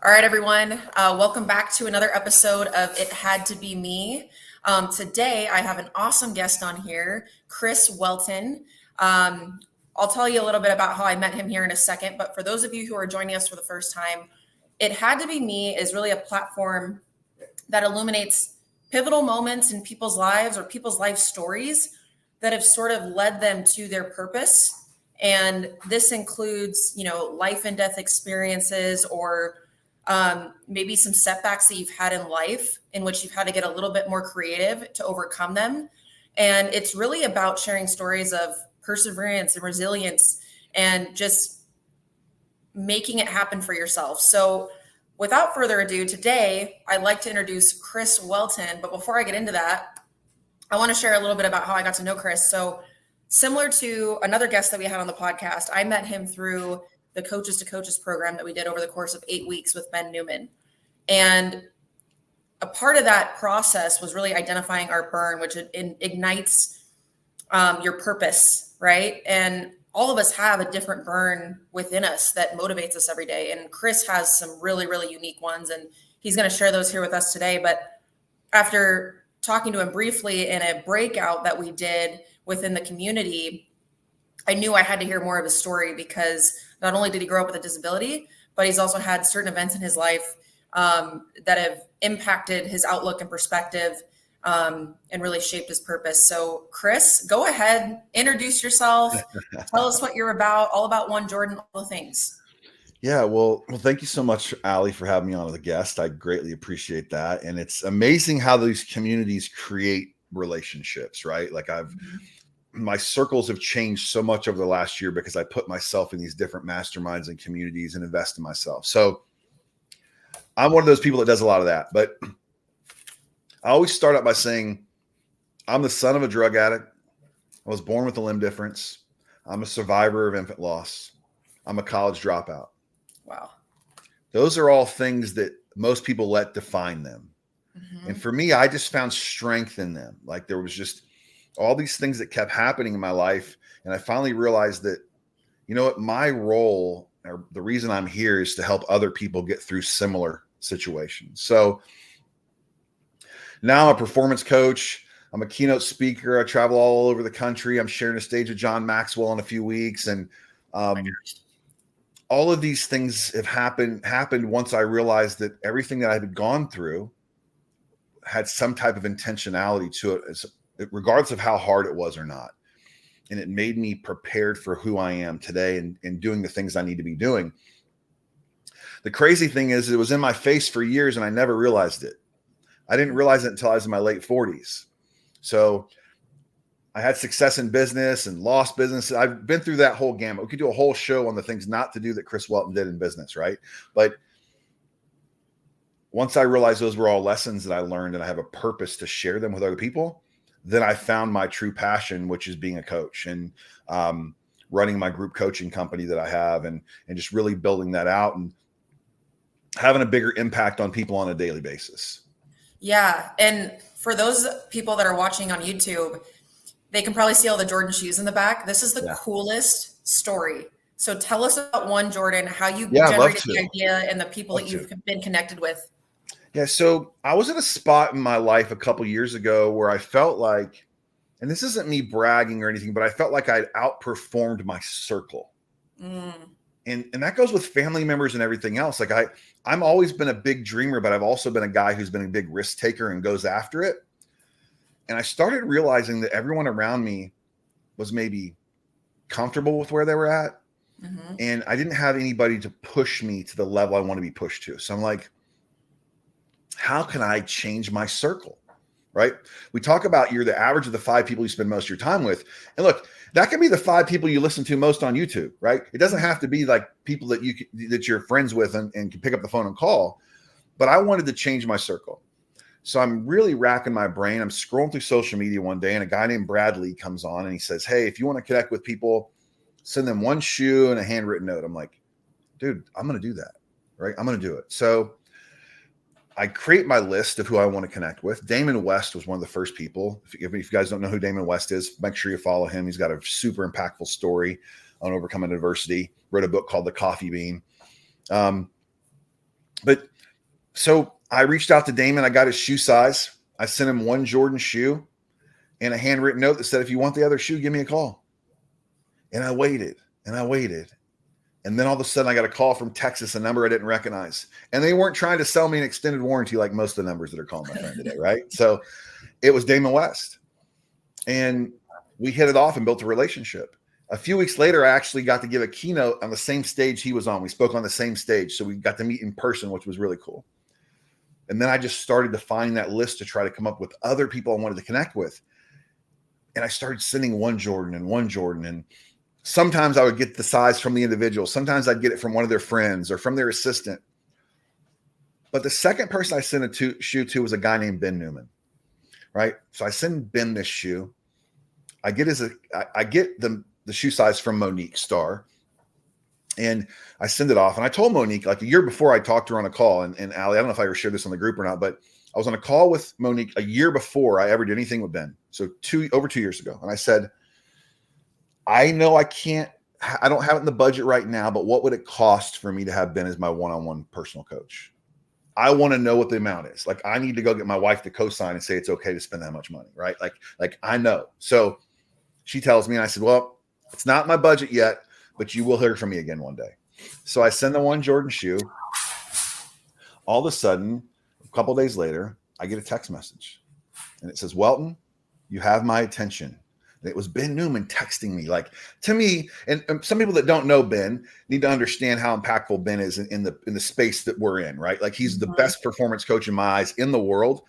All right, everyone. Welcome back to another episode of It Had to Be Me. Today, I have an awesome guest on here, Chris Welton. I'll tell you a little bit about how I met him here in a second. But for those of you who are joining us for the first time, It Had to Be Me is really a platform that illuminates pivotal moments in people's lives or people's life stories that have sort of led them to their purpose. And this includes, life and death experiences or maybe some setbacks that you've had in life in which you've had to get a little bit more creative to overcome them. And it's really about sharing stories of perseverance and resilience and just making it happen for yourself. So without further ado, today I'd like to introduce Chris Welton. But before I get into that, I want to share a little bit about how I got to know Chris. So similar to another guest that we had on the podcast, I met him through the Coaches to Coaches program that we did over the course of 8 weeks with Ben Newman. And a part of that process was really identifying our burn, which ignites your purpose, right? And all of us have a different burn within us that motivates us every day. And Chris has some really, really unique ones, and he's going to share those here with us today. But after talking to him briefly in a breakout that we did within the community, I knew I had to hear more of his story because not only did he grow up with a disability, but he's also had certain events in his life that have impacted his outlook and perspective and really shaped his purpose. So Chris, go ahead, introduce yourself, tell us what you're about, all about One Jordan, all the things. Yeah, well, thank you so much, Allie, for having me on as a guest. I greatly appreciate that. And it's amazing how these communities create relationships, right? Like my circles have changed so much over the last year because I put myself in these different masterminds and communities and invest in myself. So I'm one of those people that does a lot of that. But I always start out by saying I'm the son of a drug addict. I was born with a limb difference. I'm a survivor of infant loss. I'm a college dropout. Wow. Those are all things that most people let define them. Mm-hmm. And for me, I just found strength in them. Like there was just all these things that kept happening in my life. And I finally realized that, you know what, my role or the reason I'm here is to help other people get through similar situations. So now I'm a performance coach. I'm a keynote speaker. I travel all over the country. I'm sharing a stage with John Maxwell in a few weeks. And all of these things have happened once I realized that everything that I had gone through had some type of intentionality to it, regardless of how hard it was or not. And it made me prepared for who I am today and doing the things I need to be doing. The crazy thing is it was in my face for years and I never realized it. I didn't realize it until I was in my late 40s. So I had success in business and lost business. I've been through that whole gamut. We could do a whole show on the things not to do that Chris Welton did in business, right? But once I realized those were all lessons that I learned and I have a purpose to share them with other people, then I found my true passion, which is being a coach and running my group coaching company that I have and just really building that out and having a bigger impact on people on a daily basis. Yeah. And for those people that are watching on YouTube, they can probably see all the Jordan shoes in the back. This is the coolest story. So tell us about One Jordan, how you generated the idea and the people that you've been connected with. Yeah. So I was at a spot in my life a couple years ago where I felt like, and this isn't me bragging or anything, but I felt like I'd outperformed my circle. And that goes with family members and everything else. Like I'm always been a big dreamer, but I've also been a guy who's been a big risk taker and goes after it. And I started realizing that everyone around me was maybe comfortable with where they were at. Mm-hmm. And I didn't have anybody to push me to the level I want to be pushed to. So I'm like, how can I change my circle? Right? We talk about you're the average of the 5 people you spend most of your time with. And look, that can be the 5 people you listen to most on YouTube, right? It doesn't have to be like people that you're friends with and can pick up the phone and call. But I wanted to change my circle. So I'm really racking my brain. I'm scrolling through social media one day and a guy named Bradley comes on and he says, hey, if you want to connect with people, send them one shoe and a handwritten note. I'm like, dude, I'm going to do that. Right? I'm going to do it. So I create my list of who I want to connect with. Damon West was one of the first people. If you guys don't know who Damon West is, make sure you follow him. He's got a super impactful story on overcoming adversity. Wrote a book called The Coffee Bean. But so I reached out to Damon. I got his shoe size. I sent him one Jordan shoe and a handwritten note that said, if you want the other shoe, give me a call. And I waited and I waited. And then all of a sudden I got a call from Texas, a number I didn't recognize. And they weren't trying to sell me an extended warranty like most of the numbers that are calling my friend today, right? So it was Damon West. And we hit it off and built a relationship. A few weeks later, I actually got to give a keynote on the same stage he was on. We spoke on the same stage. So we got to meet in person, which was really cool. And then I just started defining that list to try to come up with other people I wanted to connect with. And I started sending one Jordan. And sometimes I would get the size from the individual. Sometimes I'd get it from one of their friends or from their assistant. But the second person I sent a shoe to was a guy named Ben Newman, right? So I send Ben this shoe. I get the shoe size from Monique Starr, and I send it off. And I told Monique, like a year before, I talked to her on a call, and Allie, I don't know if I ever shared this on the group or not, but I was on a call with Monique a year before I ever did anything with Ben. So over 2 years ago. And I said, I know I don't have it in the budget right now, but what would it cost for me to have Ben as my one-on-one personal coach? I want to know what the amount is. Like, I need to go get my wife to co-sign and say it's okay to spend that much money, right? Like I know. So she tells me, and I said, well, it's not my budget yet, but you will hear from me again one day. So I send the one Jordan shoe. All of a sudden, a couple of days later, I get a text message, and it says, Welton, you have my attention. And it was Ben Newman texting me. Like, to me, and some people that don't know Ben need to understand how impactful Ben is in the space that we're in, right? Like, he's the best performance coach in my eyes in the world.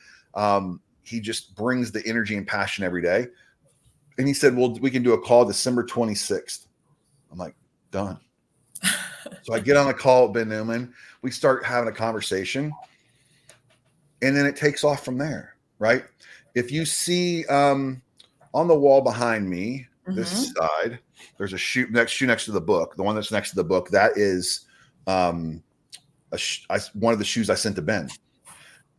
He just brings the energy and passion every day. And he said, well, we can do a call December 26th. I'm like, done. So I get on a call with Ben Newman. We start having a conversation. And then it takes off from there, right? If you see on the wall behind me, this side, there's a shoe next to the book. The one that's next to the book, that is one of the shoes I sent to Ben.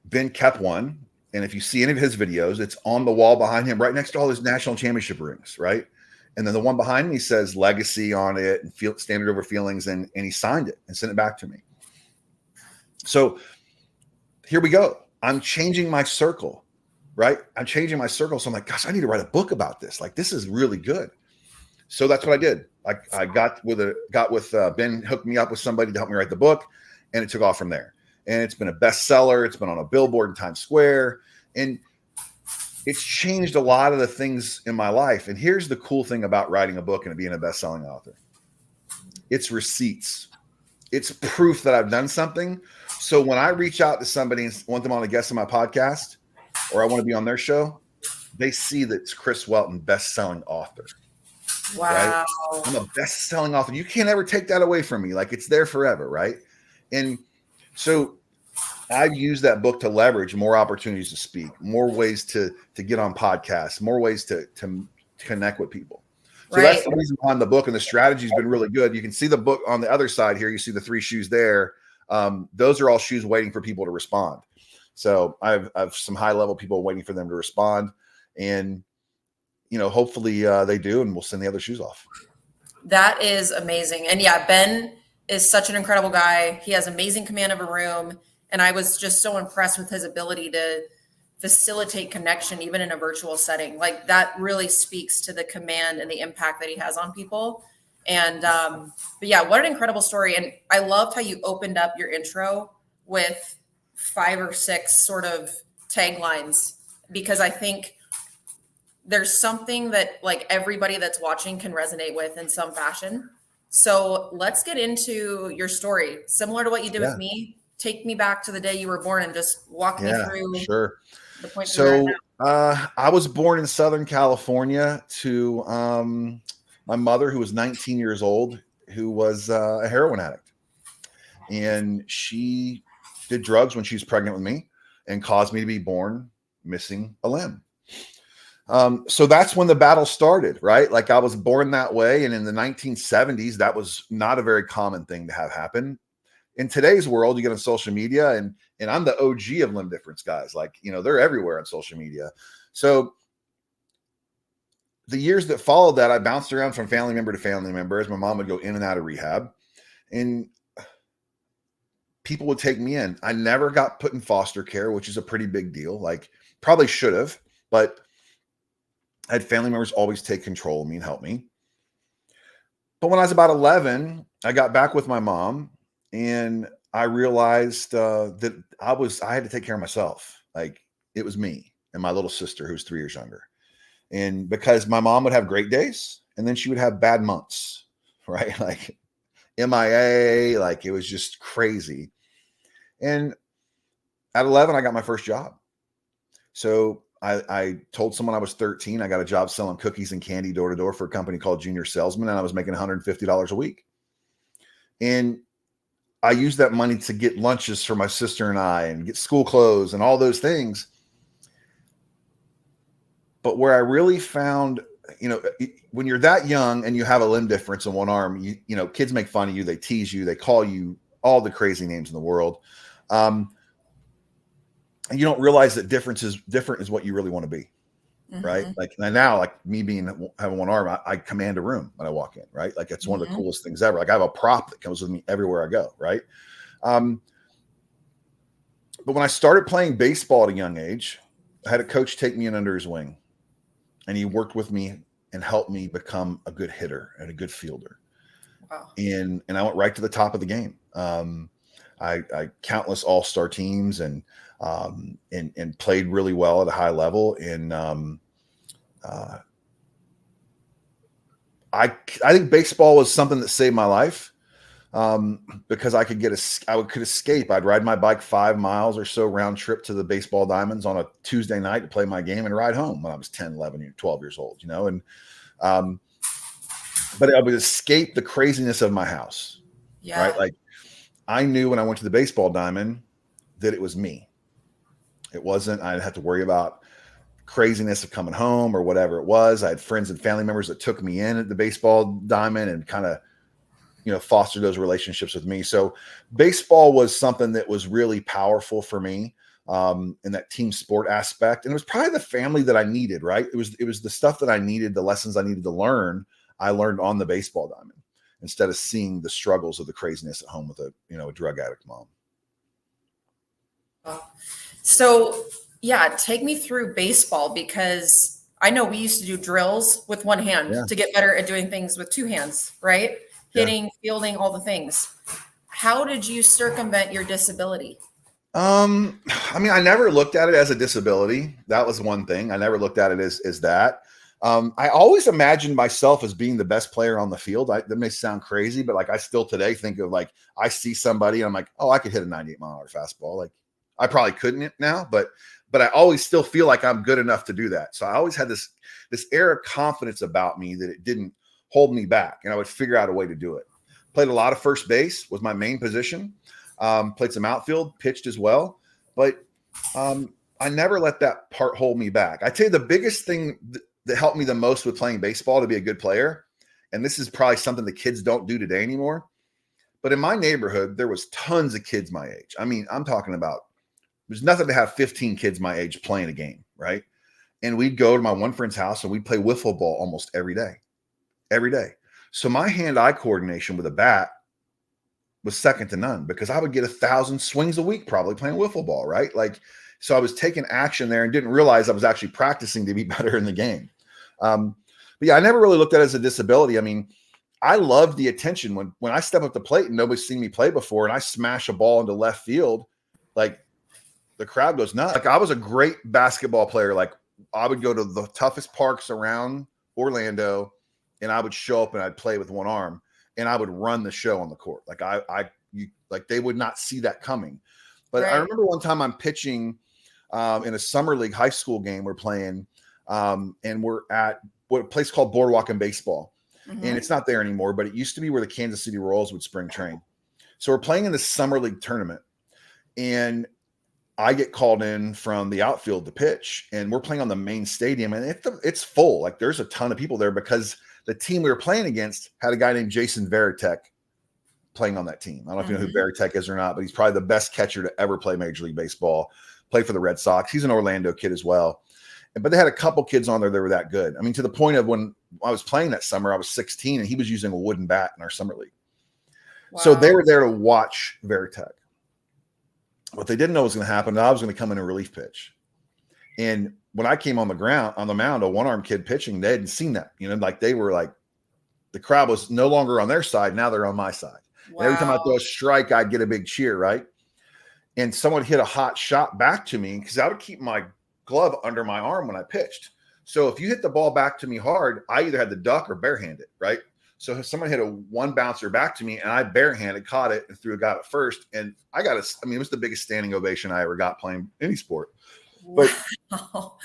Ben kept one. And if you see any of his videos, it's on the wall behind him, right next to all his national championship rings, right? And then the one behind me says legacy on it and standard over feelings. And he signed it and sent it back to me. So here we go. I'm changing my circle, right? I'm changing my circle. So I'm like, gosh, I need to write a book about this. Like, this is really good. So that's what I did. I got with Ben, hooked me up with somebody to help me write the book, and it took off from there. And it's been a bestseller. It's been on a billboard in Times Square, and it's changed a lot of the things in my life. And here's the cool thing about writing a book and being a best-selling author. It's receipts. It's proof that I've done something. So when I reach out to somebody and want them on a guest on my podcast, or I want to be on their show, they see that it's Chris Welton, best-selling author. Wow. Right? I'm a best-selling author. You can't ever take that away from me. Like, it's there forever, right? And so I've used that book to leverage more opportunities to speak, more ways to get on podcasts, more ways to connect with people. So that's the reason behind the book, and the strategy has been really good. You can see the book on the other side here. You see the 3 shoes there. Those are all shoes waiting for people to respond. So I've some high-level people waiting for them to respond, and hopefully they do, and we'll send the other shoes off. That is amazing. And yeah, Ben is such an incredible guy. He has amazing command of a room, and I was just so impressed with his ability to facilitate connection even in a virtual setting. Like, that really speaks to the command and the impact that he has on people. And but yeah, what an incredible story. And I loved how you opened up your intro with 5 or 6 sort of taglines, because I think there's something that like everybody that's watching can resonate with in some fashion. So let's get into your story. Similar to what you did with me, take me back to the day you were born and just walk me through the point. So I was born in Southern California to my mother, who was 19 years old, who was a heroin addict. And she did drugs when she was pregnant with me and caused me to be born missing a limb. So that's when the battle started, right? Like, I was born that way. And in the 1970s, that was not a very common thing to have happen. In today's world, you get on social media, and I'm the OG of limb difference guys. Like, they're everywhere on social media. So the years that followed that, I bounced around from family member to family member as my mom would go in and out of rehab. And people would take me in. I never got put in foster care, which is a pretty big deal. Like, probably should have, but I had family members always take control of me and help me. But when I was about 11, I got back with my mom, and I realized that I had to take care of myself. Like, it was me and my little sister, who's 3 years younger. And because my mom would have great days, and then she would have bad months, right? Like MIA, like it was just crazy. And at 11, I got my first job. So I told someone I was 13. I got a job selling cookies and candy door to door for a company called Junior Salesman, and I was making $150 a week. And I used that money to get lunches for my sister and I, and get school clothes and all those things. But where I really found, when you're that young and you have a limb difference in one arm, kids make fun of you, they tease you, they call you all the crazy names in the world. And you don't realize that different is what you really want to be. Right. Like, and now, like me having one arm, I command a room when I walk in. Right. Like, it's one of the coolest things ever. Like, I have a prop that comes with me everywhere I go. Right. But when I started playing baseball at a young age, I had a coach take me in under his wing, and he worked with me and helped me become a good hitter and a good fielder. Wow. And I went right to the top of the game. I countless all-star teams and played really well at a high level. And I think baseball was something that saved my life, because I could escape. I'd ride my bike 5 miles or so round trip to the baseball diamonds on a Tuesday night to play my game and ride home when I was 10, 11, 12 years old, and but I would escape the craziness of my house. Yeah. Right. Like, I knew when I went to the baseball diamond that it was me. It wasn't, I didn't have to worry about craziness of coming home or whatever it was. I had friends and family members that took me in at the baseball diamond and kind of, fostered those relationships with me. So baseball was something that was really powerful for me, in that team sport aspect. And it was probably the family that I needed, right? It was the stuff that I needed, the lessons I needed to learn, I learned on the baseball diamond, instead of seeing the struggles of the craziness at home with a drug addict mom. So yeah, take me through baseball, because I know we used to do drills with one hand to get better at doing things with two hands, right? Hitting, fielding, all the things. How did you circumvent your disability? I never looked at it as a disability. That was one thing. I never looked at it as that. I always imagined myself as being the best player on the field. That may sound crazy, but like, I still today think of, like, I see somebody and I'm like, oh, I could hit a 98-mile-an-hour fastball. Like, I probably couldn't now, but I always still feel like I'm good enough to do that. So I always had this air of confidence about me that it didn't hold me back, and I would figure out a way to do it. Played a lot of first base, was my main position. Played some outfield, pitched as well, but I never let that part hold me back. I tell you, the biggest thing that helped me the most with playing baseball to be a good player, and this is probably something the kids don't do today anymore, but in my neighborhood, there was tons of kids my age. I mean, I'm talking about, there's nothing to have 15 kids my age playing a game, right? And we'd go to my one friend's house and we'd play wiffle ball almost every day. So my hand-eye coordination with a bat was second to none, because I would get 1,000 swings a week probably playing wiffle ball, right? Like, so I was taking action there and didn't realize I was actually practicing to be better in the game. But yeah, I never really looked at it as a disability. I mean, I loved the attention when I step up the plate and nobody's seen me play before, and I smash a ball into left field, like, the crowd goes nuts. Like, I was a great basketball player. Like, I would go to the toughest parks around Orlando, and I would show up and I'd play with one arm, and I would run the show on the court. Like, like, they would not see that coming. But right. I remember one time I'm pitching in a summer league high school game we're playing, and we're at a place called Boardwalk and Baseball. And it's not there anymore, but it used to be where the Kansas City Royals would spring train. So we're playing in this summer league tournament, and I get called in from the outfield to pitch, and we're playing on the main stadium, and it's full. Like, there's a ton of people there, because the team we were playing against had a guy named Jason Varitek playing on that team. I don't know if you know who Varitek is or not, but he's probably the best catcher to ever play Major League Baseball, played for the Red Sox. He's an Orlando kid as well. But they had a couple kids on there that were that good. I mean, to the point of when I was playing that summer, I was 16, and he was using a wooden bat in our summer league. Wow. So they were there to watch Varitek. What they didn't know was going to happen, I was going to come in a relief pitch. And when I came on the mound, a one-arm kid pitching, they hadn't seen that. Like they were like, the crowd was no longer on their side. Now they're on my side. Wow. And every time I throw a strike, I'd get a big cheer, right? And someone hit a hot shot back to me because I would keep my glove under my arm when I pitched. So if you hit the ball back to me hard, I either had to duck or barehand it, right? So if someone hit a one bouncer back to me and I barehanded, caught it, and got it first. And it was the biggest standing ovation I ever got playing any sport. But wow.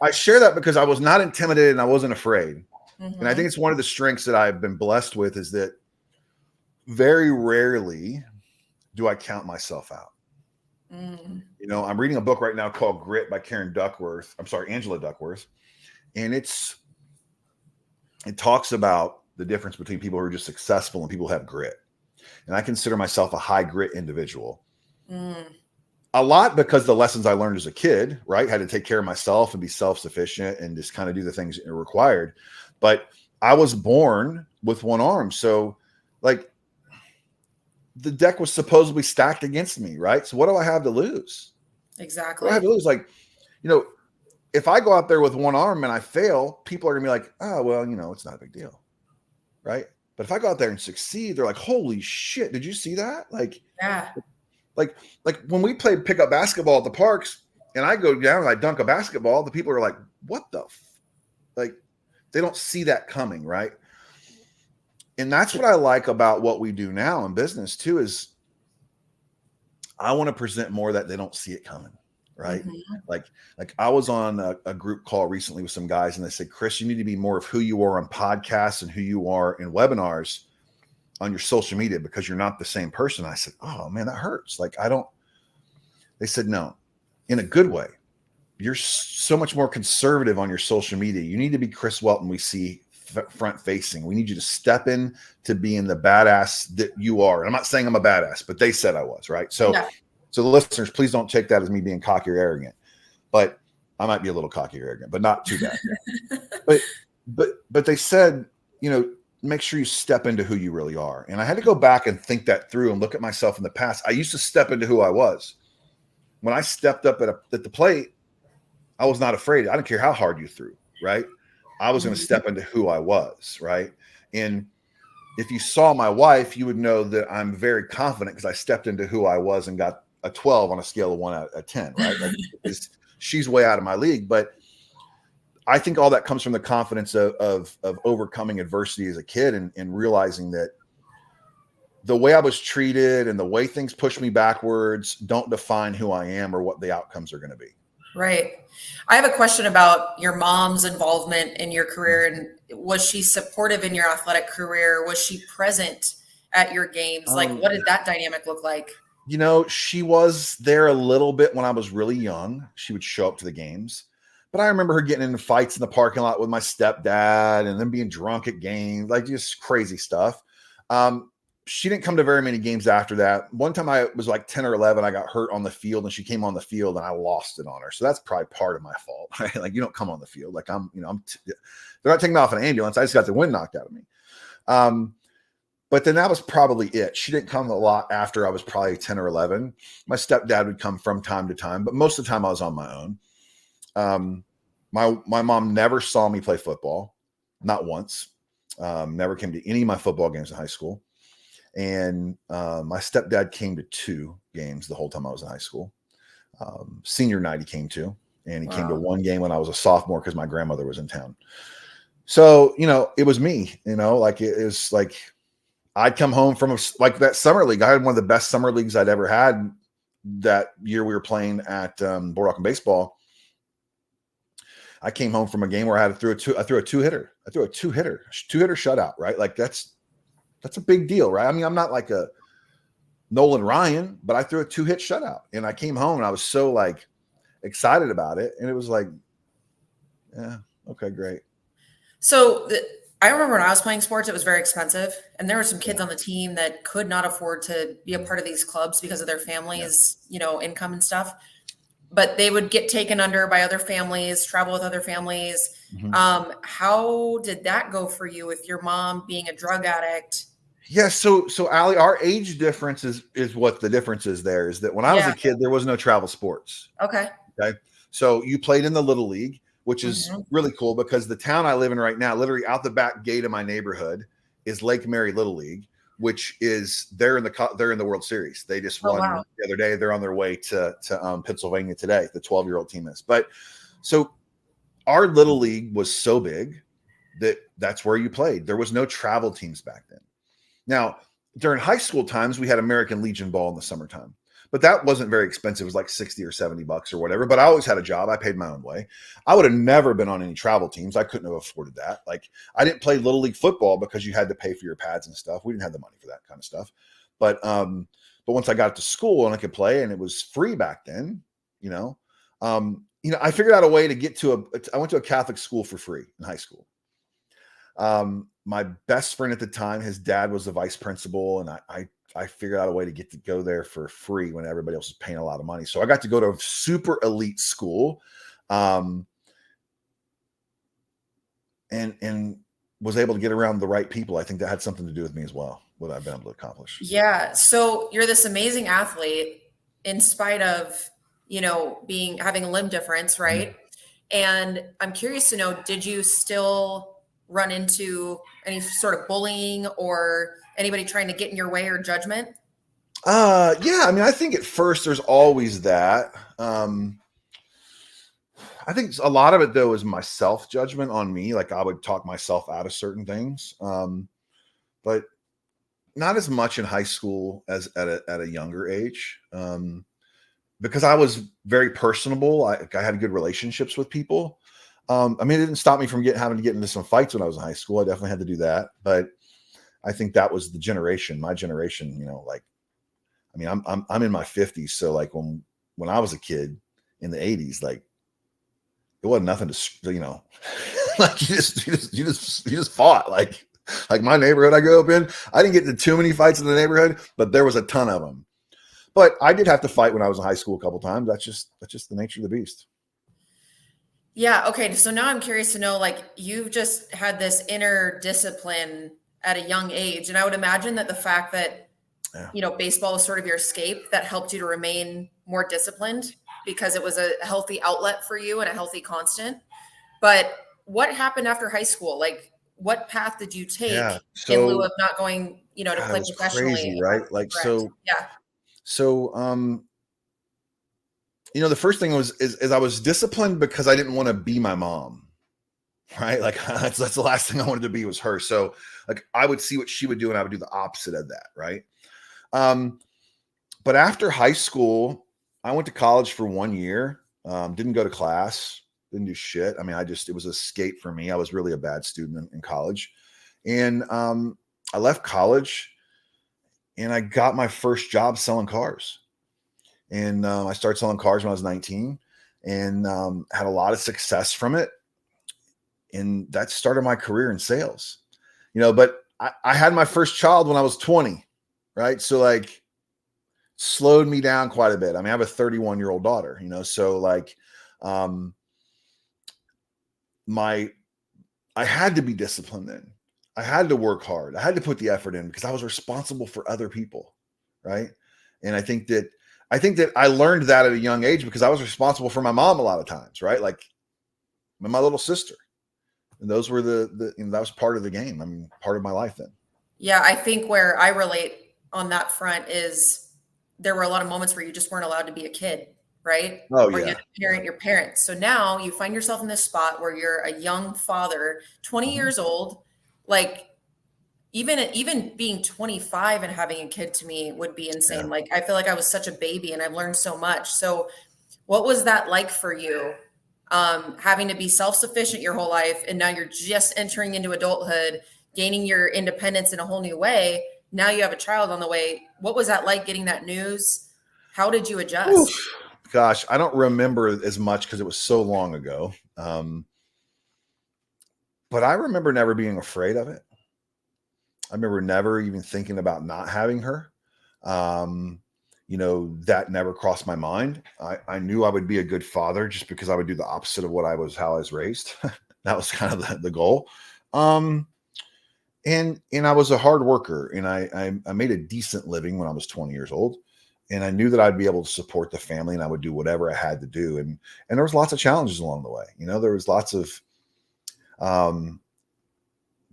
I share that because I was not intimidated and I wasn't afraid. Mm-hmm. And I think it's one of the strengths that I've been blessed with is that very rarely do I count myself out. Mm. I'm reading a book right now called Grit by Angela Duckworth. And it talks about the difference between people who are just successful and people who have grit. And I consider myself a high grit individual. Mm. A lot because the lessons I learned as a kid, right? Had to take care of myself and be self-sufficient and just kind of do the things that are required. But I was born with one arm. So like the deck was supposedly stacked against me, right? So what do I have to lose? Exactly. What do I have to lose? Like, if I go out there with one arm and I fail, people are gonna be like, oh, well, it's not a big deal. Right. But if I go out there and succeed, they're like, holy shit, did you see that? Like, yeah. Like when we played pickup basketball at the parks and I go down and I dunk a basketball, the people are like, what the like, they don't see that coming. Right. And that's what I like about what we do now in business too, is I want to present more that they don't see it coming. Right. Mm-hmm. Like I was on a group call recently with some guys and they said, Chris, you need to be more of who you are on podcasts and who you are in webinars on your social media because you're not the same person. I said, oh man, that hurts. Like they said, no, in a good way. You're so much more conservative on your social media. You need to be Chris Welton. We see front facing. We need you to step in to being the badass that you are. And I'm not saying I'm a badass, but they said I was, right? So, yeah. So the listeners, please don't take that as me being cocky or arrogant, but I might be a little cocky or arrogant, but not too bad. but they said, make sure you step into who you really are. And I had to go back and think that through and look at myself in the past. I used to step into who I was. When I stepped up at the plate, I was not afraid. I didn't care how hard you threw, right? I was going to step into who I was, right? And if you saw my wife, you would know that I'm very confident because I stepped into who I was and got a 12 on a scale of 1 out of 10, right? Like she's way out of my league, but I think all that comes from the confidence of overcoming adversity as a kid and realizing that the way I was treated and the way things push me backwards don't define who I am or what the outcomes are going to be. Right. I have a question about your mom's involvement in your career. And was she supportive in your athletic career? Was she present at your games? Like, what did that dynamic look like? She was there a little bit when I was really young. She would show up to the games. But I remember her getting into fights in the parking lot with my stepdad and then being drunk at games, like just crazy stuff. She didn't come to very many games after that. One time I was like 10 or 11, I got hurt on the field and she came on the field and I lost it on her. So that's probably part of my fault. Right? Like you don't come on the field. Like they're not taking me off an ambulance. I just got the wind knocked out of me. But then that was probably it. She didn't come a lot after I was probably 10 or 11. My stepdad would come from time to time, but most of the time I was on my own. My mom never saw me play football, not once. Never came to any of my football games in high school. And my stepdad came to 2 games the whole time I was in high school. Senior night he came to, and he came to 1 game when I was a sophomore because my grandmother was in town. So, it was me, like it was like I'd come home from like that summer league. I had one of the best summer leagues I'd ever had that year we were playing at Boardwalk and Baseball. I came home from a game where I threw a two-hitter. I threw a two-hitter shutout, right? Like that's a big deal, right? I mean, I'm not like a Nolan Ryan, but I threw a 2-hit shutout. And I came home and I was so like excited about it. And it was like, yeah, okay, great. So I remember when I was playing sports, it was very expensive. And there were some kids on the team that could not afford to be a part of these clubs because of their families, income and stuff. But they would get taken under by other families, travel with other families. Mm-hmm. How did that go for you with your mom being a drug addict Yeah, so Allie, our age difference is what the difference is there is that when I was Yeah. a kid, there was no travel sports. Okay. Okay. So you played in the Little League, which is Hmm. really cool because the town I live in right now, literally out the back gate of my neighborhood, is Lake Mary Little League, which is they're in the World Series. They just Oh, won wow. the other day. They're on their way to Pennsylvania today. The 12-year-old team is. But so our Little League was so big that that's where you played. There was no travel teams back then. Now, during high school times, we had American Legion ball in the summertime, but that wasn't very expensive. It was like 60 or 70 bucks or whatever. But I always had a job. I paid my own way. I would have never been on any travel teams. I couldn't have afforded that. Like, I didn't play Little League football because you had to pay for your pads and stuff. We didn't have the money for that kind of stuff. But once I got to school and I could play and it was free back then, you know, I figured out a way to get to I went to a Catholic school for free in high school. My best friend at the time, his dad was the vice principal, and I figured out a way to get to go there for free when everybody else was paying a lot of money. So I got to go to a super elite school, um, and was able to get around the right people. I think that had something to do with me as well, what I've been able to accomplish. Yeah. So you're this amazing athlete in spite of, having a limb difference, Mhm. right? And I'm curious to know, did you still run into any sort of bullying or anybody trying to get in your way or judgment? Yeah. I mean, I think at first there's always that. I think a lot of it though is my self judgment on me. Like I would talk myself out of certain things, but not as much in high school as at a younger age. Because I was very personable. I had good relationships with people. I mean, it didn't stop me from having to get into some fights when I was in high school. I definitely had to do that, but I think that was my generation. Like, I mean, I'm in my 50s, so like when I was a kid in the 80s, like it wasn't nothing to like you just fought like my neighborhood I grew up in. I didn't get into too many fights in the neighborhood, but there was a ton of them. But I did have to fight when I was in high school a couple times. That's just the nature of the beast. Yeah. Okay. So now I'm curious to know, like, you've just had this inner discipline at a young age. And I would imagine that the fact that, Yeah. baseball was sort of your escape that helped you to remain more disciplined because it was a healthy outlet for you and a healthy constant. But what happened after high school? Like, what path did you Yeah. take in lieu So of not going, to God, it play was professionally? crazy, right? Like Correct. so Yeah. so the first thing is I was disciplined because I didn't want to be my mom. Right. Like that's the last thing I wanted to be was her. So like I would see what she would do and I would do the opposite of that. Right. Um, but after high school, I went to college for 1 year. Didn't go to class, didn't do shit. I mean, it was escape for me. I was really a bad student in college. And I left college and I got my first job selling cars. And I started selling cars when I was 19 and had a lot of success from it. And that started my career in sales. But I had my first child when I was 20, right? So like slowed me down quite a bit. I mean, I have a 31-year-old daughter, so like um my I had to be disciplined then. I had to work hard. I had to put the effort in because I was responsible for other people, right? And I think that I learned that at a young age because I was responsible for my mom a lot of times, right? Like my little sister. And those were that was part of the game. I mean, part of my life then. Yeah. I think where I relate on that front is there were a lot of moments where you just weren't allowed to be a kid, right? Oh Or you had yeah. to parent your parents. So now you find yourself in this spot where you're a young father, 20 Mhm. years old. Like, even being 25 and having a kid to me would be Yeah. insane. Like, I feel like I was such a baby and I've learned so much. So what was that like for you? Having to be self-sufficient your whole life, and now you're just entering into adulthood, gaining your independence in a whole new way. Now you have a child on the way. What was that like getting that news? How did you Oof. adjust? Gosh, I don't remember as much because it was so long ago. But I remember never being afraid of it. I remember never even thinking about not having her. Um, that never crossed my mind. I knew I would be a good father just because I would do the opposite of how I was raised. That was kind of the goal. Um, And I was a hard worker, and I made a decent living when I was 20 years old, and I knew that I'd be able to support the family, and I would do whatever I had to do. And there was lots of challenges along the way. There was lots of um,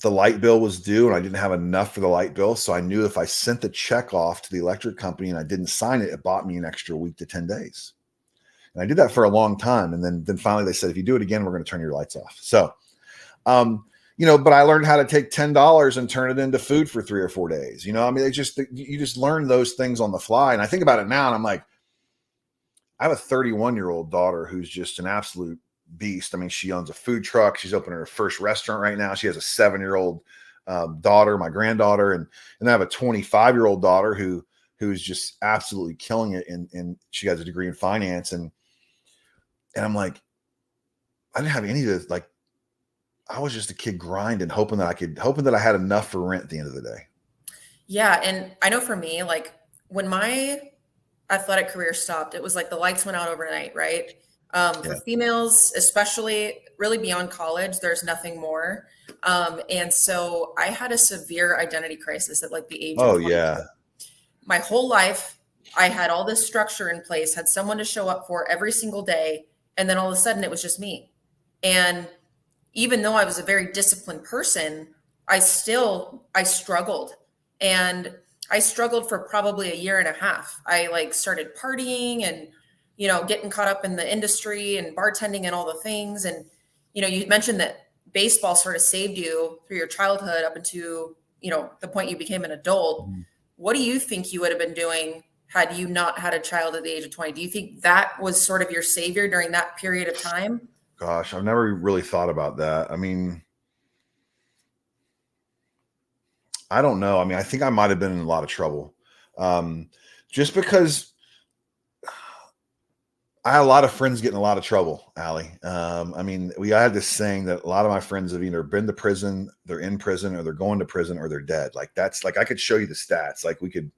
the light bill was due, and I didn't have enough for the light bill, so I knew if I sent the check off to the electric company and I didn't sign it, it bought me an extra week to 10 days. And I did that for a long time, and then finally they said, if you do it again, we're going to turn your lights off. So. But I learned how to take $10 and turn it into food for 3 or 4 days. I mean, you just learn those things on the fly. And I think about it now, and I'm like, I have a 31-year-old daughter who's just an absolute beast. I mean, she owns a food truck. She's opening her first restaurant right now. She has a 7-year-old daughter, my granddaughter, and I have a 25-year-old daughter who's just absolutely killing it. And she has a degree in finance. And I'm like, I didn't have any of this, like, I was just a kid grinding, hoping that I had enough for rent at the end of the day. Yeah. And I know for me, like when my athletic career stopped, it was like the lights went out overnight, right? For Yeah. females, especially really beyond college, there's nothing more. And so I had a severe identity crisis at like the age of Oh 22. yeah. My whole life, I had all this structure in place, had someone to show up for every single day. And then all of a sudden it was just me. And even though I was a very disciplined person, I struggled. And I struggled for probably a year and a half. I like started partying and, getting caught up in the industry and bartending and all the things. And, you mentioned that baseball sort of saved you through your childhood up into, the point you became an adult. Mm-hmm. What do you think you would have been doing had you not had a child at the age of 20? Do you think that was sort of your savior during that period of time? Gosh, I've never really thought about that. I mean, I don't know. I mean, I think I might have been in a lot of trouble. Just because I had a lot of friends getting in a lot of trouble, Allie. I mean, I had this saying that a lot of my friends have either been to prison, they're in prison, or they're going to prison, or they're dead. Like that's like I could show you the stats. Like we could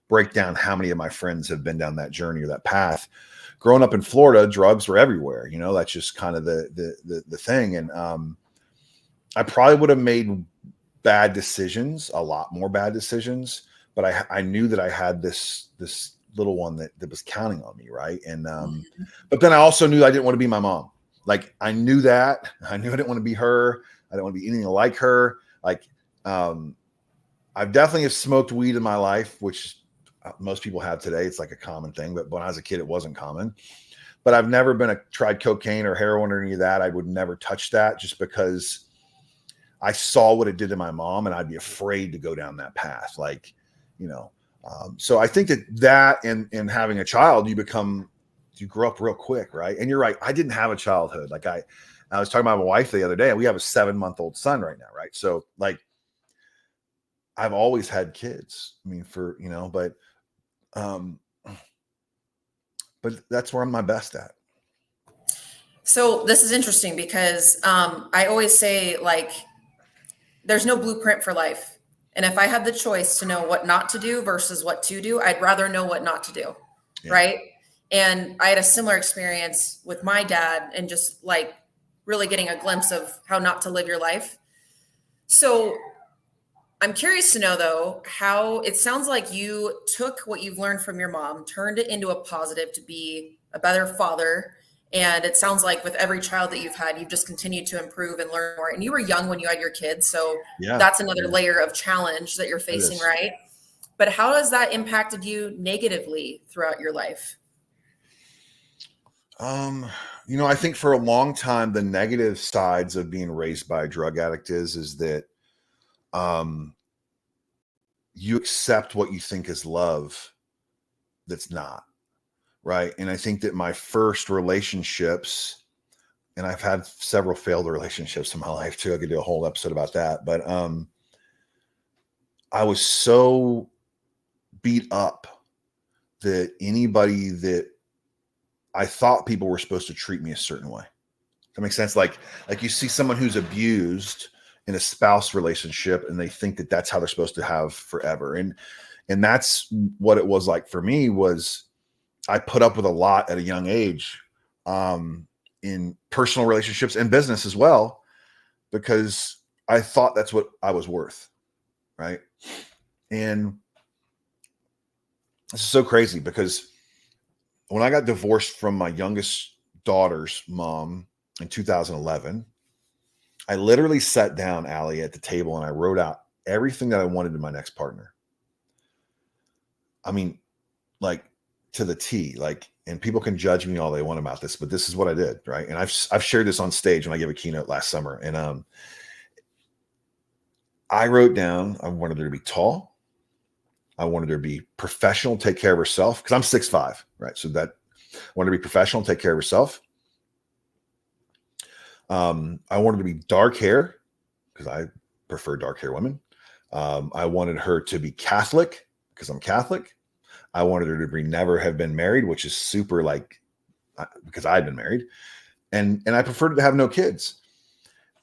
break down how many of my friends have been down that journey or that path. Growing up in Florida, drugs were everywhere. That's just kind of the thing. And I probably would have made bad decisions, a lot more bad decisions, but I knew that I had this little one that was counting on me, right? And but then I also knew I didn't want to be my mom. Like I knew that. I knew I didn't want to be her. I didn't want to be anything like her. Like I've definitely have smoked weed in my life, which most people have today. It's like a common thing, but when I was a kid, it wasn't common. But I've never tried cocaine or heroin or any of that. I would never touch that just because I saw what it did to my mom, and I'd be afraid to go down that path. Like, so I think that and having a child, you grow up real quick, right? And you're right. I didn't have a childhood. Like I was talking about my wife the other day, and we have a 7-month-old son right now, right? So like, I've always had kids. I mean, but that's where I'm my best at. So this is interesting because I always say like, there's no blueprint for life. And if I had the choice to know what not to do versus what to do, I'd rather know what not to do. Yeah. Right. And I had a similar experience with my dad and just like really getting a glimpse of how not to live your life. So I'm curious to know, though, how it sounds like you took what you've learned from your mom, turned it into a positive to be a better father. And it sounds like with every child that you've had, you've just continued to improve and learn more. And you were young when you had your kids. So that's another layer of challenge that you're facing, right? But how has that impacted you negatively throughout your life? I think for a long time, the negative sides of being raised by a drug addict is that you accept what you think is love that's not, right? And I think that my first relationships, and I've had several failed relationships in my life too. I could do a whole episode about that. But I was so beat up that anybody that I thought people were supposed to treat me a certain way. That makes sense. Like you see someone who's abused in a spouse relationship and they think that that's how they're supposed to have forever. And that's what it was like for me. Was I put up with a lot at a young age in personal relationships and business as well, because I thought that's what I was worth. Right. And this is so crazy because when I got divorced from my youngest daughter's mom in 2011, I literally sat down, Allie, at the table and I wrote out everything that I wanted in my next partner. I mean, like to the T, like, and people can judge me all they want about this, but this is what I did. Right. And I've shared this on stage when I gave a keynote last summer. And I wrote down, I wanted her to be tall. I wanted her to be professional, take care of herself, because I'm 6'5", right? So that I wanted her to be professional, take care of herself. I wanted her to be dark hair, because I prefer dark hair women. I wanted her to be Catholic, because I'm Catholic. I wanted her to be never have been married, which is super like, because I had been married. And I preferred to have no kids.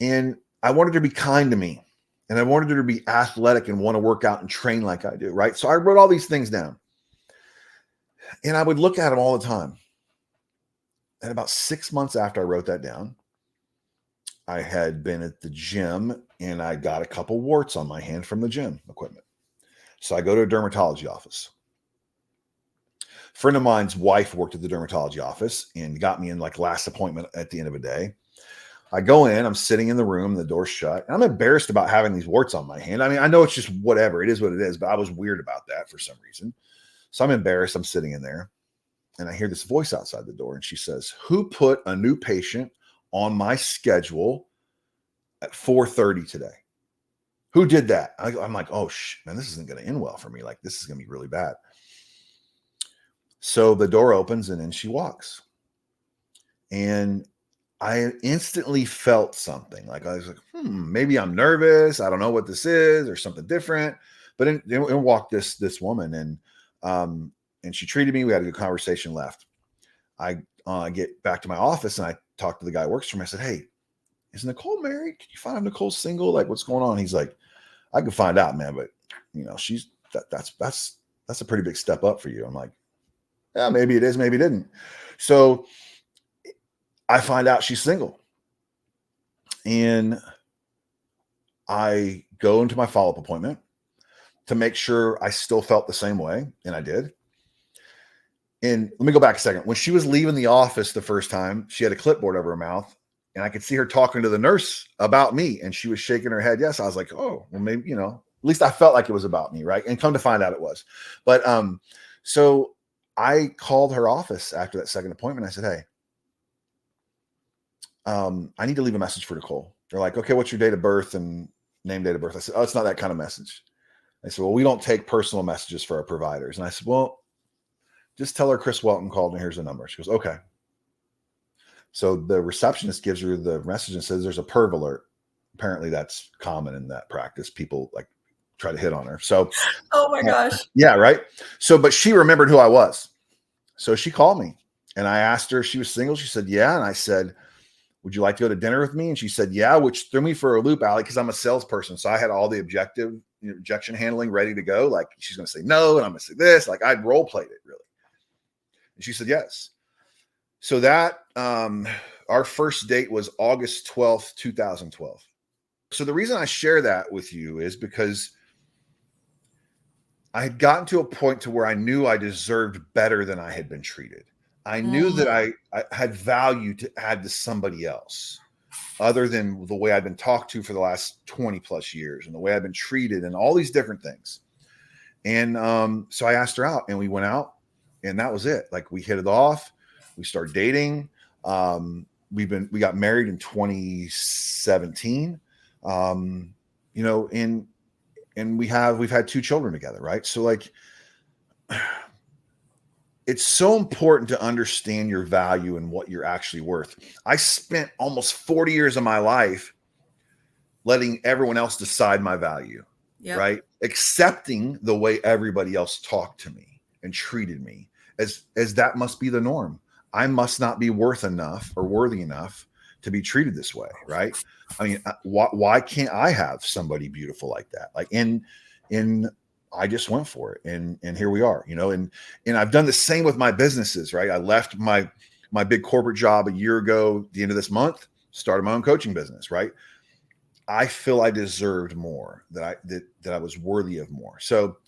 And I wanted her to be kind to me. And I wanted her to be athletic and want to work out and train like I do, right? So I wrote all these things down. And I would look at them all the time. And about 6 months after I wrote that down, I had been at the gym and I got a couple warts on my hand from the gym equipment. So I go to a dermatology office. A friend of mine's wife worked at the dermatology office and got me in like last appointment at the end of a day. I go in, I'm sitting in the room, the door's shut, and I'm embarrassed about having these warts on my hand. I mean, I know it's just whatever. It is what it is, but I was weird about that for some reason. So I'm embarrassed. I'm sitting in there, and I hear this voice outside the door, and she says, "Who put a new patient on my schedule at 4:30 today? Who did that?" I'm like, "Oh, man, this isn't going to end well for me. Like, this is going to be really bad." So the door opens, and in she walks. And I instantly felt something. Like I was like, maybe I'm nervous. I don't know what this is, or something different. But in walked this woman, and she treated me. We had a good conversation. Left. I get back to my office and I talked to the guy who works for me. I said, "Hey, is Nicole married? Can you find out Nicole's single? Like, what's going on?" He's like, "I can find out, man, but she's that's a pretty big step up for you." I'm like, "Yeah, maybe it is, maybe it didn't." So I find out she's single, and I go into my follow-up appointment to make sure I still felt the same way, and I did. And let me go back a second. When she was leaving the office the first time, she had a clipboard over her mouth, and I could see her talking to the nurse about me, and she was shaking her head yes. I was like, "Oh, well, maybe, at least I felt like it was about me, right?" And come to find out it was. But so I called her office after that second appointment. I said, "Hey, I need to leave a message for Nicole." They're like, "Okay, what's your date of birth and name, date of birth?" I said, "Oh, it's not that kind of message." They said, "Well, we don't take personal messages for our providers." And I said, "Well, just tell her Chris Welton called and here's the number." She goes, "Okay." So the receptionist gives her the message and says, "There's a perv alert." Apparently that's common in that practice. People like try to hit on her. So, oh my gosh. Yeah, right. So, but she remembered who I was. So she called me and I asked her if she was single. She said, "Yeah." And I said, "Would you like to go to dinner with me?" And she said, "Yeah," which threw me for a loop, Allie, because I'm a salesperson. So I had all the objection handling ready to go. Like, she's going to say no, and I'm going to say this. Like, I'd role played it really. And she said yes. So that our first date was August 12th, 2012. So the reason I share that with you is because I had gotten to a point to where I knew I deserved better than I had been treated. I knew that I had value to add to somebody else other than the way I've been talked to for the last 20 plus years and the way I've been treated and all these different things. And so I asked her out and we went out and that was it. Like, we hit it off. We started dating. We got married in 2017. And we've had 2 children together. Right. So like, it's so important to understand your value and what you're actually worth. I spent almost 40 years of my life letting everyone else decide my value, right? Accepting the way everybody else talked to me and treated me as that must be the norm. I must not be worth enough or worthy enough to be treated this way, right? I mean, why can't I have somebody beautiful like that? Like, I just went for it, and here we are, and I've done the same with my businesses, right? I left my big corporate job a year ago, the end of this month, started my own coaching business, right? I feel I deserved more, that I was worthy of more. So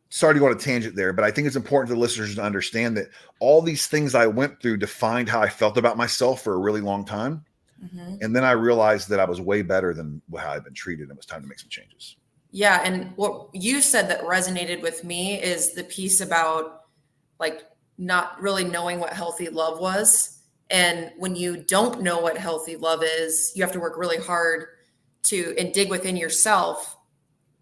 sorry to go on a tangent there, but I think it's important to the listeners to understand that all these things I went through defined how I felt about myself for a really long time. Mm-hmm. And then I realized that I was way better than how I'd been treated, and it was time to make some changes. Yeah. And what you said that resonated with me is the piece about like not really knowing what healthy love was. And when you don't know what healthy love is, you have to work really hard and dig within yourself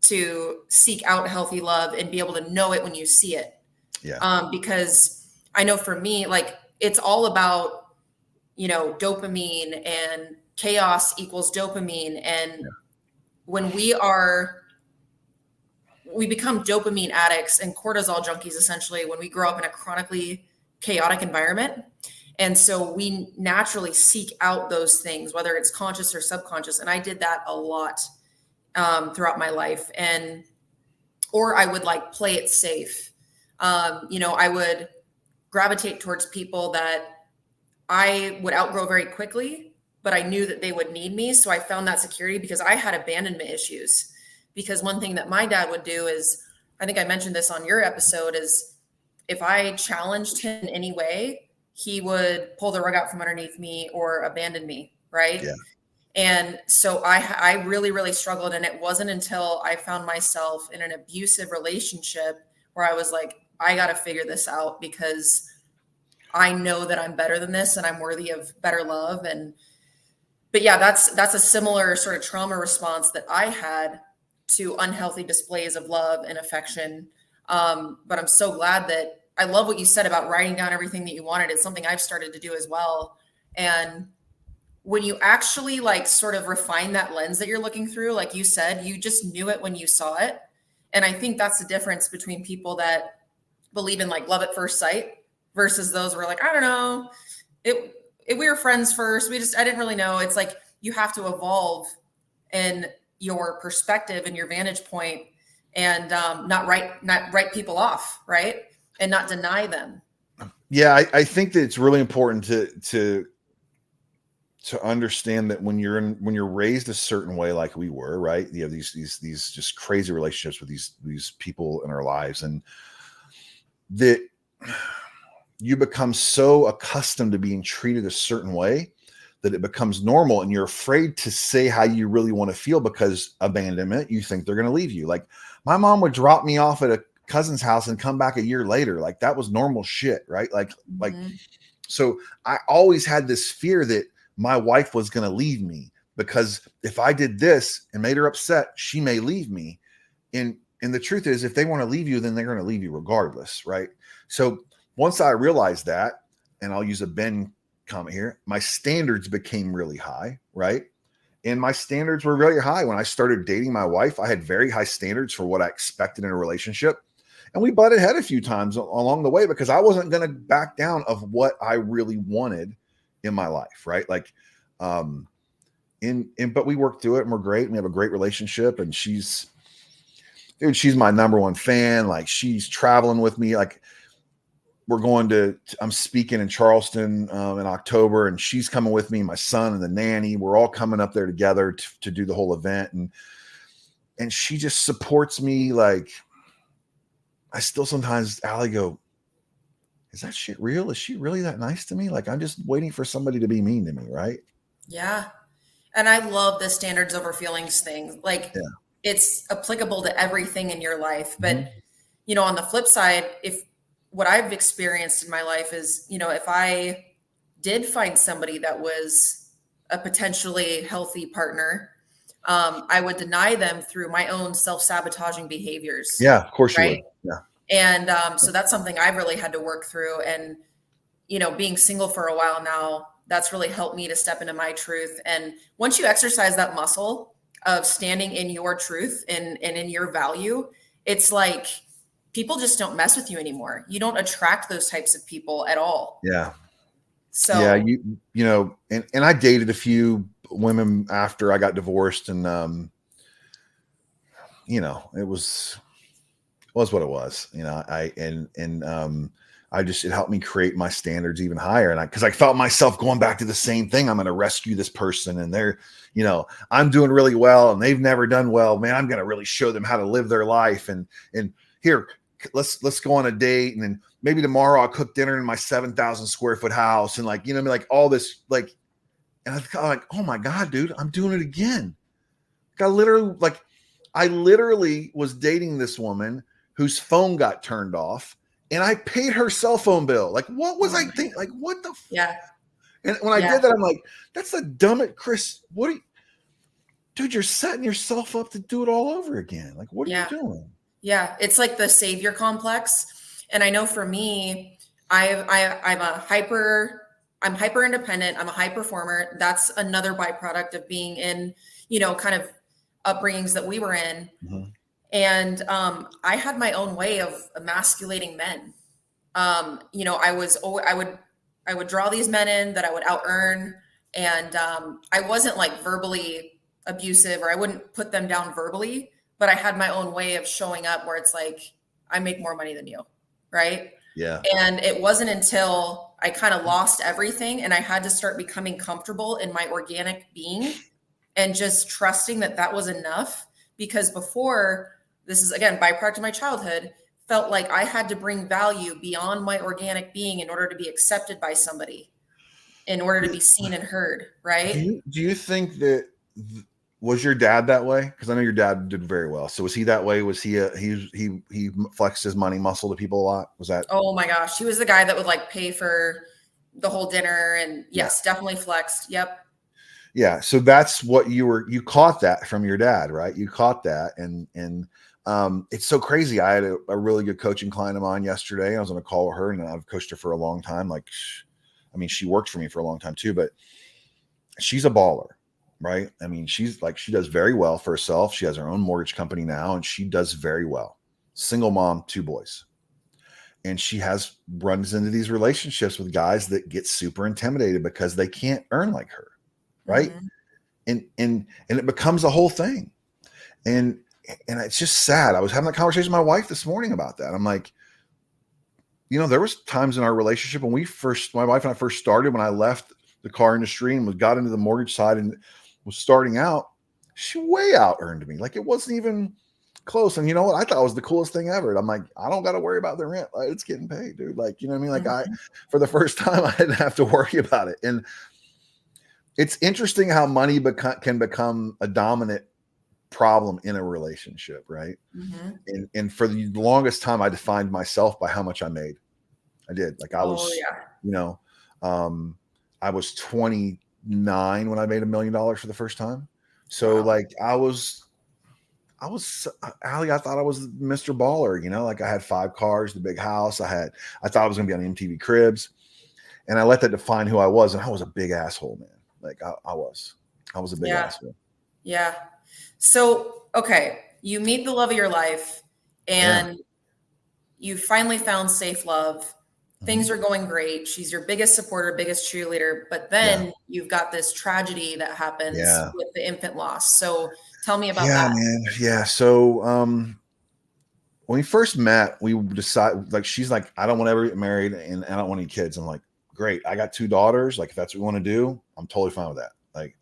to seek out healthy love and be able to know it when you see it. Yeah. Because I know for me, like it's all about, dopamine, and chaos equals dopamine. And when we become dopamine addicts and cortisol junkies, essentially, when we grow up in a chronically chaotic environment. And so we naturally seek out those things, whether it's conscious or subconscious. And I did that a lot throughout my life. Or I would like play it safe. I would gravitate towards people that I would outgrow very quickly, but I knew that they would need me. So I found that security because I had abandonment issues. Because one thing that my dad would do is, I think I mentioned this on your episode, is if I challenged him in any way, he would pull the rug out from underneath me or abandon me. Right. Yeah. And so I really, really struggled. And it wasn't until I found myself in an abusive relationship where I was like, I got to figure this out because I know that I'm better than this and I'm worthy of better love. But yeah, that's a similar sort of trauma response that I had to unhealthy displays of love and affection. But I'm so glad that I love what you said about writing down everything that you wanted. It's something I've started to do as well. And when you actually like sort of refine that lens that you're looking through, like you said, you just knew it when you saw it. And I think that's the difference between people that believe in like love at first sight versus those who are like, I don't know, we were friends first. I didn't really know. It's like you have to evolve in your perspective and your vantage point, and not write people off, right? And not deny them. Yeah, I think that it's really important to understand that when you're raised a certain way, like we were, right? You have these just crazy relationships with these people in our lives, and that you become so accustomed to being treated a certain way that it becomes normal, and you're afraid to say how you really want to feel because abandonment, you think they're going to leave you. Like my mom would drop me off at a cousin's house and come back a year later. Like that was normal shit, right? Mm-hmm. So I always had this fear that my wife was going to leave me because if I did this and made her upset, she may leave me. And the truth is, if they want to leave you, then they're going to leave you regardless, right? So once I realized that, and I'll use a Ben comment here, my standards became really high, right? And my standards were really high. When I started dating my wife, I had very high standards for what I expected in a relationship. And we butted head a few times along the way because I wasn't going to back down of what I really wanted in my life, right? Like, but we worked through it and we're great. And we have a great relationship, and she's my number one fan. Like she's traveling with me. Like I'm speaking in Charleston in October, and she's coming with me, my son and the nanny. We're all coming up there together to do the whole event. And she just supports me. Like I still sometimes, Allie, go, is that shit real? Is she really that nice to me? Like I'm just waiting for somebody to be mean to me, right? Yeah. And I love the standards over feelings thing. Like it's applicable to everything in your life. But, on the flip side, if what I've experienced in my life is, if I did find somebody that was a potentially healthy partner, I would deny them through my own self-sabotaging behaviors. Yeah, of course you right? would. Yeah. And so that's something I've really had to work through. And, being single for a while now, that's really helped me to step into my truth. And once you exercise that muscle of standing in your truth and in your value, it's like people just don't mess with you anymore. You don't attract those types of people at all. Yeah. So yeah, and I dated a few women after I got divorced, and it was what it was. I just, it helped me create my standards even higher. And cause I felt myself going back to the same thing. I'm going to rescue this person and they're, I'm doing really well and they've never done well, man. I'm going to really show them how to live their life. And here, let's go on a date. And then maybe tomorrow I'll cook dinner in my 7,000 square foot house. And like all this, like, and I thought like, oh my God, dude, I'm doing it again. I literally was dating this woman whose phone got turned off. And I paid her cell phone bill. Like, what was I thinking? Like, what the? Yeah. And when I did that, I'm like, that's the dumbest, Chris. Dude, you're setting yourself up to do it all over again. Like, what are you doing? Yeah. It's like the savior complex. And I know for me, I'm hyper independent. I'm a high performer. That's another byproduct of being in, kind of upbringings that we were in. Mm-hmm. And I had my own way of emasculating men. I would draw these men in that I would out earn, and I wasn't like verbally abusive, or I wouldn't put them down verbally, but I had my own way of showing up where it's like, I make more money than you, right? Yeah. And it wasn't until I kind of lost everything and I had to start becoming comfortable in my organic being and just trusting that that was enough. Because before, this is again byproduct of my childhood, felt like I had to bring value beyond my organic being in order to be accepted by somebody, in order to be seen and heard. Right? Do you think that was your dad that way? Because I know your dad did very well. So was he that way? Was he he flexed his money muscle to people a lot? Was that? Oh my gosh, he was the guy that would like pay for the whole dinner, and yes, definitely flexed. Yep. Yeah. So that's what you caught that from your dad, right? You caught that. And it's so crazy. I had a really good coaching client of mine yesterday. I was on a call with her and I've coached her for a long time. Like, I mean, she worked for me for a long time too, but she's a baller, right? I mean, she does very well for herself. She has her own mortgage company now and she does very well. Single mom, 2 boys. And she runs into these relationships with guys that get super intimidated because they can't earn like her. Right. Mm-hmm. And it becomes a whole thing. And it's just sad. I was having a conversation with my wife this morning about that. I'm like, there was times in our relationship when my wife and I first started, when I left the car industry and got into the mortgage side and was starting out, she way out earned me. Like it wasn't even close. And you know what? I thought it was the coolest thing ever. I'm like, I don't got to worry about the rent. Like, it's getting paid, dude. Like, you know what I mean? Like mm-hmm. For the first time, I didn't have to worry about it. And it's interesting how money can become a dominant problem in a relationship, right? Mm-hmm. And for the longest time, I defined myself by how much I made. I did. Like I was, I was 29 when I made $1 million for the first time. So like I was, Allie, I thought I was Mr. Baller, like I had 5 cars, the big house. I thought I was going to be on MTV Cribs, and I let that define who I was. And I was a big asshole, man. Like I was a big asshole. Yeah. So, okay. You meet the love of your life and you finally found safe love. Mm-hmm. Things are going great. She's your biggest supporter, biggest cheerleader, but then you've got this tragedy that happens with the infant loss. So tell me about that. Man. Yeah. So, when we first met, we decided, like, she's like, I don't want to ever get married and I don't want any kids. I'm like, great. I got 2 daughters. Like, if that's what we want to do, I'm totally fine with that. Like,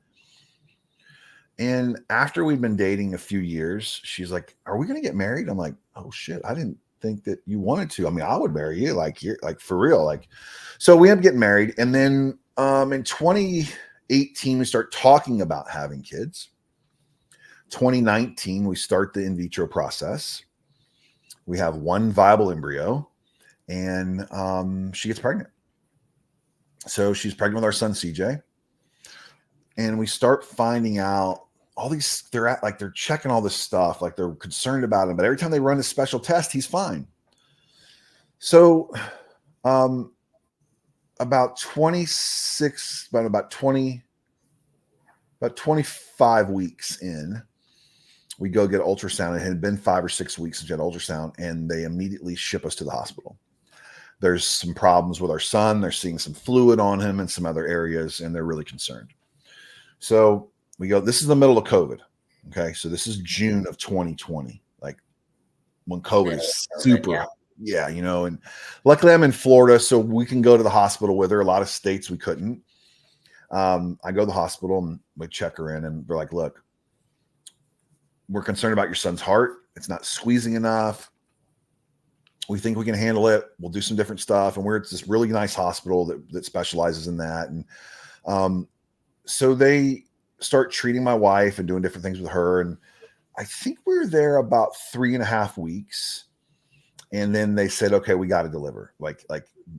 and after we've been dating a few years, she's like, are we going to get married? I'm like, oh shit. I didn't think that you wanted to. I mean, I would marry you. Like, you're like for real. Like, so we end up getting married. And then, in 2018, we start talking about having kids. 2019, we start the in vitro process. We have 1 viable embryo and, she gets pregnant. So she's pregnant with our son, CJ. And we start finding out all these, they're checking all this stuff. Like they're concerned about him, but every time they run a special test, he's fine. So, about 25 weeks in, we go get ultrasound. It had been 5 or 6 weeks since we had ultrasound, and they immediately ship us to the hospital. There's some problems with our son. They're seeing some fluid on him in some other areas, and they're really concerned. So we go, this is the middle of COVID. Okay. So this is June of 2020. Like when COVID Middle is of COVID, super. Yeah, and luckily I'm in Florida, so we can go to the hospital with her. A lot of states we couldn't. I go to the hospital and we check her in, and they're like, look, we're concerned about your son's heart. It's not squeezing enough. We think we can handle it. We'll do some different stuff. And we're at this really nice hospital that specializes in that. And so they start treating my wife and doing different things with her. And I think we were there about 3.5 weeks. And then they said, okay, we got to deliver. Like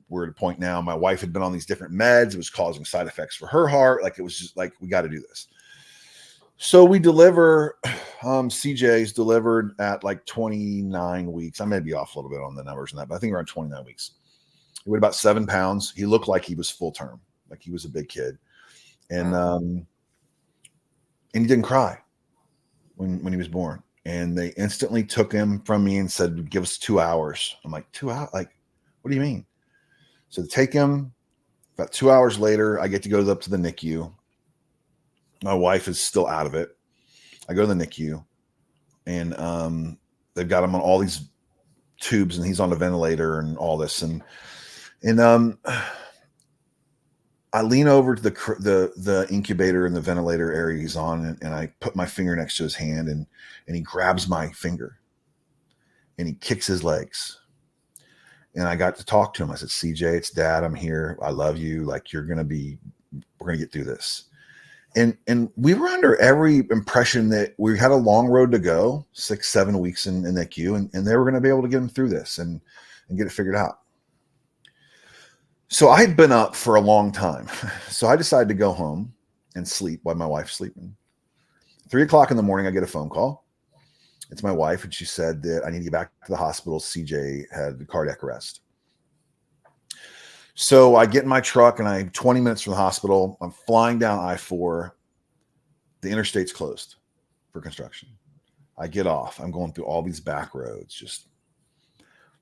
we're at a point now. My wife had been on these different meds. It was causing side effects for her heart. Like, it was just like, we got to do this. So we deliver, CJ's delivered at like 29 weeks. I may be off a little bit on the numbers and that, but I think around 29 weeks. He weighed about 7 pounds. He looked like he was full term, like he was a big kid. And he didn't cry when he was born. And they instantly took him from me and said, give us 2 hours. I'm like, 2 hours? Like, what do you mean? So they take him. About 2 hours later, I get to go up to the NICU. My wife is still out of it. I go to the NICU, and they've got him on all these tubes, and he's on a ventilator and all this. And I lean over to the incubator and the ventilator area he's on, and I put my finger next to his hand, and he grabs my finger, and he kicks his legs. And I got to talk to him. I said, CJ, it's Dad. I'm here. I love you. Like, we're going to get through this. And we were under every impression that we had a long road to go, 6-7 weeks in NICU, and they were going to be able to get him through this and get it figured out. So I had been up for a long time. So I decided to go home and sleep while my wife's sleeping. 3:00 in the morning, I get a phone call. It's my wife, and she said that I need to get back to the hospital. CJ had cardiac arrest. So I get in my truck, and I'm 20 minutes from the hospital. I'm flying down I-4. The interstate's closed for construction. I get off. I'm going through all these back roads, just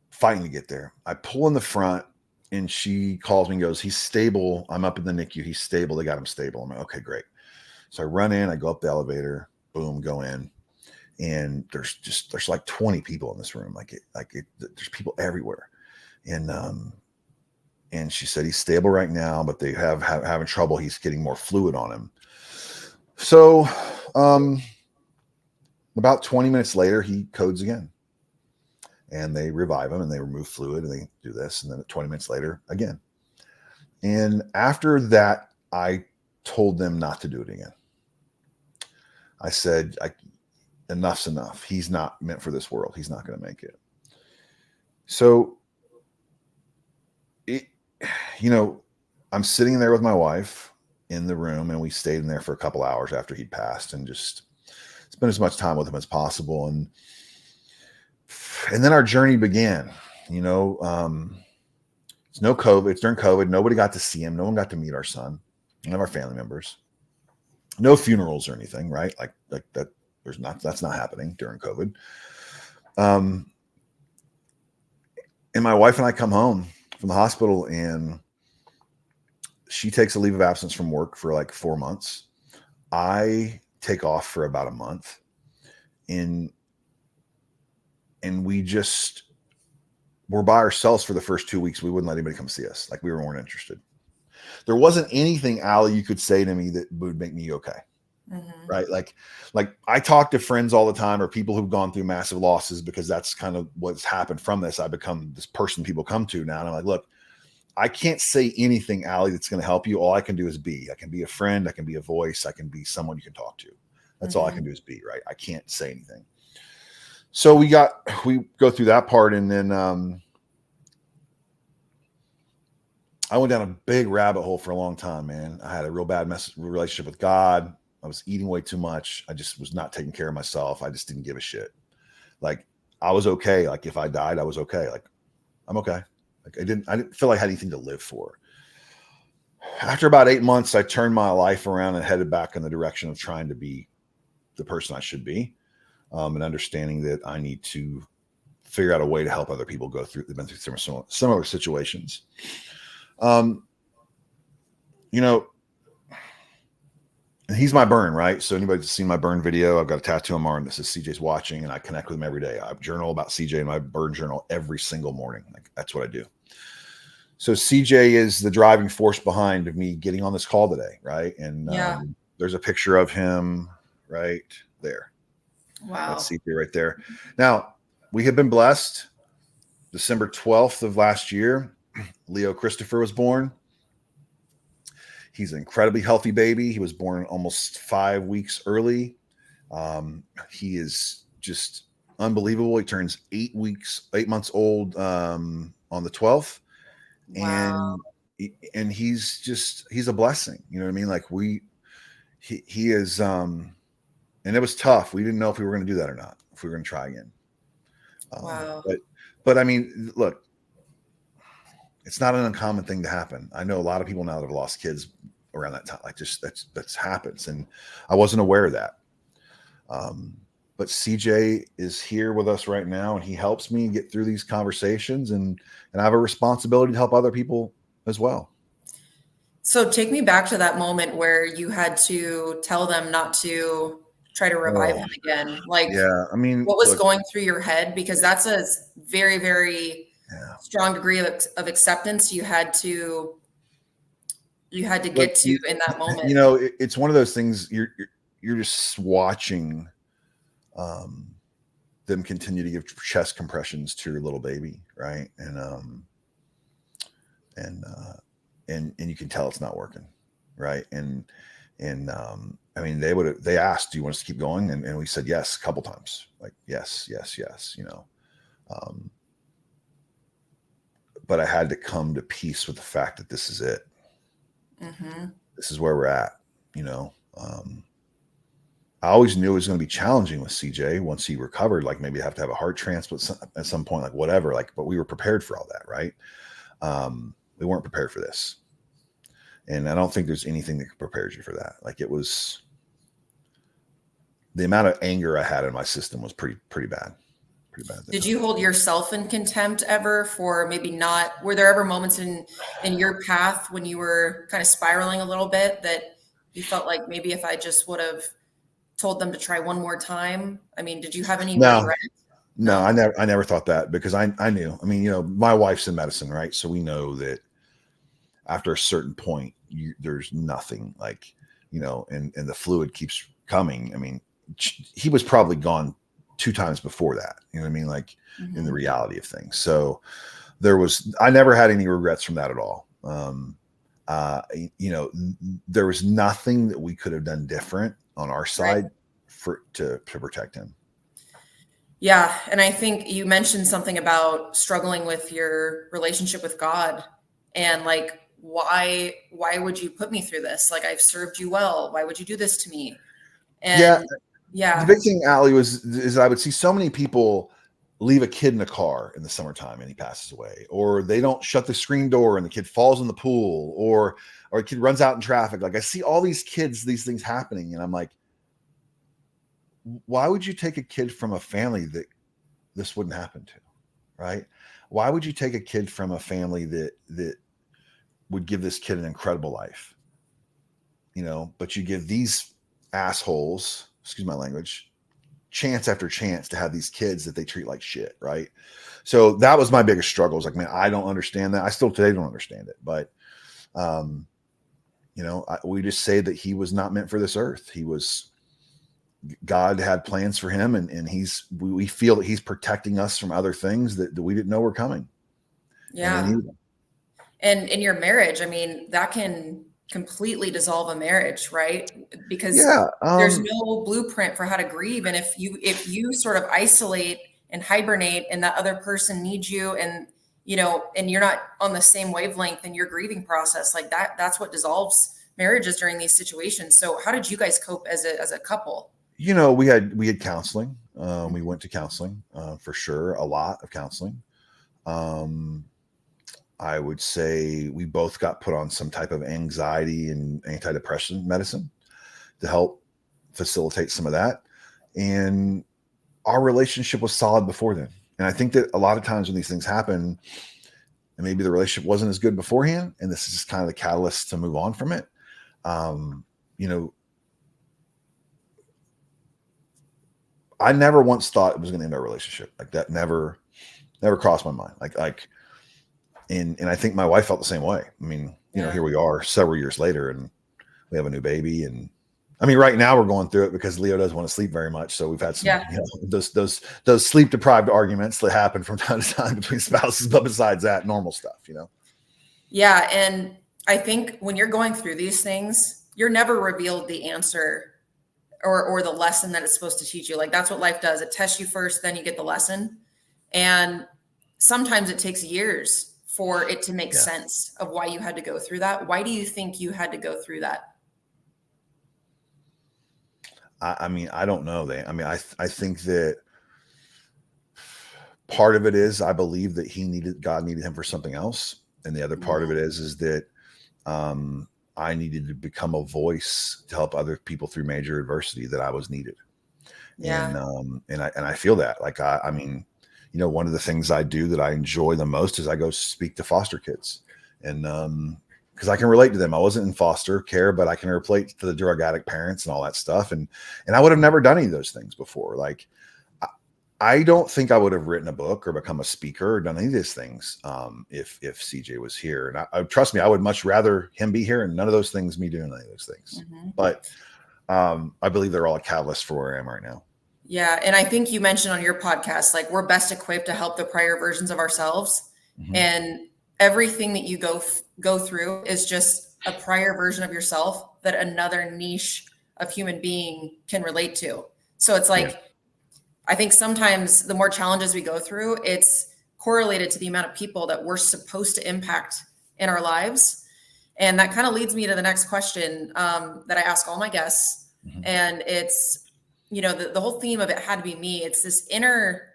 fighting to get there. I pull in the front, and she calls me and goes, he's stable. I'm up in the NICU. He's stable. They got him stable. I'm like, okay, great. So I run in. I go up the elevator. Boom, go in. And there's like 20 people in this room. There's people everywhere. And she said, he's stable right now, but they having trouble. He's getting more fluid on him. So about 20 minutes later, he codes again. And they revive him, and they remove fluid, and they do this. And then 20 minutes later, again. And after that, I told them not to do it again. I said, enough's enough. He's not meant for this world. He's not going to make it. So I'm sitting there with my wife in the room, and we stayed in there for a couple hours after he'd passed, and just spent as much time with him as possible. And then our journey began. It's no COVID. It's during COVID. Nobody got to see him. No one got to meet our son. None of our family members. No funerals or anything, right? Like that. That's not happening during COVID. And my wife and I come home from the hospital, and she takes a leave of absence from work for like 4 months. I take off for about a month, and we're by ourselves for the first 2 weeks. We wouldn't let anybody come see us. Like, we weren't interested. There wasn't anything, Allie, you could say to me that would make me okay. Mm-hmm. Right. Like I talk to friends all the time, or people who've gone through massive losses, because that's kind of what's happened from this. I become this person people come to now. And I'm like, look, I can't say anything, Allie, that's going to help you. All I can do is be. I can be a friend. I can be a voice. I can be someone you can talk to. That's all I can do is be. Right. I can't say anything. So we go through that part, and then I went down a big rabbit hole for a long time, man. I had a real bad relationship with God. I was eating way too much. I just was not taking care of myself. I just didn't give a shit. Like, I was okay. Like, if I died, I was okay. Like, I'm okay. Like, I didn't feel like I had anything to live for. After about 8 months, I turned my life around and headed back in the direction of trying to be the person I should be, and understanding that I need to figure out a way to help other people go through. They've been through similar situations. and he's my burn, right? So anybody that's seen my burn video, I've got a tattoo on my arm that says CJ's watching, and I connect with him every day. I journal about CJ in my burn journal every single morning. Like, that's what I do. So CJ is the driving force behind me getting on this call today, right? And Yeah. there's a picture of him right there. That's Wow. CJ right there. Now, we have been blessed. December 12th of last year, Leo Christopher was born. He's an incredibly healthy baby. He was born almost 5 weeks early. He is just unbelievable. He turns 8 months old on the 12th. Wow. And he's a blessing. You know what I mean? Like he is, and it was tough. We didn't know if we were going to do that or not, if we were going to try again. Wow. But I mean, look, it's not an uncommon thing to happen. I know a lot of people now that have lost kids around that time. Like, just that's happens, and I wasn't aware of that. But CJ is here with us right now, and he helps me get through these conversations, and I have a responsibility to help other people as well. So take me back to that moment where you had to tell them not to try to revive him again. Like, Yeah, I mean, what was look, going through your head? Because that's a very, very yeah. strong degree of acceptance you had to Look, get to in that moment. You know, it's one of those things. You're just watching them continue to give chest compressions to your little baby, right? And you can tell it's not working, right? And I mean, they asked, "Do you want us to keep going?" And we said yes a couple times, like yes, yes, yes, you know. But I had to come to peace with the fact that this is it. Mm-hmm. This is where we're at, you know. I always knew it was going to be challenging with CJ once he recovered. Like, maybe have to have a heart transplant at some point, like whatever. Like, but we were prepared for all that, right? We weren't prepared for this, and I don't think there's anything that prepares you for that. Like, it was, the amount of anger I had in my system was pretty bad. Pretty bad. Did you hold yourself in contempt ever for maybe not? Were there ever moments in your path when you were kind of spiraling a little bit that you felt like maybe if I just would have told them to try one more time? I mean, did you have any regret? No, I never thought that, because I knew. I mean, you know, my wife's in medicine, right? So we know that after a certain point, there's nothing, like, you know, and the fluid keeps coming. I mean, he was probably gone 2 times before that, you know what I mean? Like, in the reality of things. So I never had any regrets from that at all. You know, there was nothing that we could have done different on our side to protect him. Yeah. And I think you mentioned something about struggling with your relationship with God, and like, why would you put me through this? Like, I've served you well. Why would you do this to me? And The big thing, Allie, is I would see so many people leave a kid in a car in the summertime and he passes away, or they don't shut the screen door and the kid falls in the pool, or a kid runs out in traffic. Like, I see all these things happening, and I'm like, why would you take a kid from a family that this wouldn't happen to, right? Why would you take a kid from a family that would give this kid an incredible life, you know, but you give these assholes, excuse my language, chance after chance to have these kids that they treat like shit, right? So that was my biggest struggle. I was like, man, I don't understand that. I still today don't understand it. But you know, we just say that he was not meant for this earth. God had plans for him, and we feel that he's protecting us from other things that we didn't know were coming. yeah. And in your marriage, I mean, that can completely dissolve a marriage, right? Because there's no blueprint for how to grieve. And if you sort of isolate and hibernate, and that other person needs you, and you know, and you're not on the same wavelength in your grieving process, like that's what dissolves marriages during these situations. So how did you guys cope as a couple? You know, we had counseling. We went to counseling for sure, a lot of counseling. I would say we both got put on some type of anxiety and antidepressant medicine to help facilitate some of that. And our relationship was solid before then. And I think that a lot of times when these things happen, and maybe the relationship wasn't as good beforehand, and this is just kind of the catalyst to move on from it. You know, I never once thought it was going to end our relationship. Like that never crossed my mind. And I think my wife felt the same way. I mean, Yeah. here we are several years later and we have a new baby. And I mean, right now we're going through it because Leo doesn't want to sleep very much. So we've had some, Yeah. those sleep deprived arguments that happen from time to time between spouses. But besides that, normal stuff. Yeah. And I think when you're going through these things, you're never revealed the answer or the lesson that it's supposed to teach you. Like that's what life does. It tests you first, then you get the lesson. And sometimes it takes years for it to make Yeah. sense of why you had to go through that. Why do you think you had to go through that? I mean, I don't know. I think that part of it is I believe that God needed him for something else. And the other part of it is that I needed to become a voice to help other people through major adversity that I was needed. Yeah. And I feel that I mean, one of the things I do that I enjoy the most is I go speak to foster kids and, because I can relate to them. I wasn't in foster care, but I can relate to the drug addict parents and all that stuff. And I would have never done any of those things before. Like, I don't think I would have written a book or become a speaker or done any of these things if CJ was here. And I trust me, I would much rather him be here and none of those things, me doing any of those things. But I believe they're all a catalyst for where I am right now. Yeah. And I think you mentioned on your podcast, like we're best equipped to help the prior versions of ourselves. And everything that you go through is just a prior version of yourself that another niche of human being can relate to. So it's like, I think sometimes the more challenges we go through, it's correlated to the amount of people that we're supposed to impact in our lives. And that kind of leads me to the next question that I ask all my guests. And it's, the whole theme of It Had to Be Me. It's this inner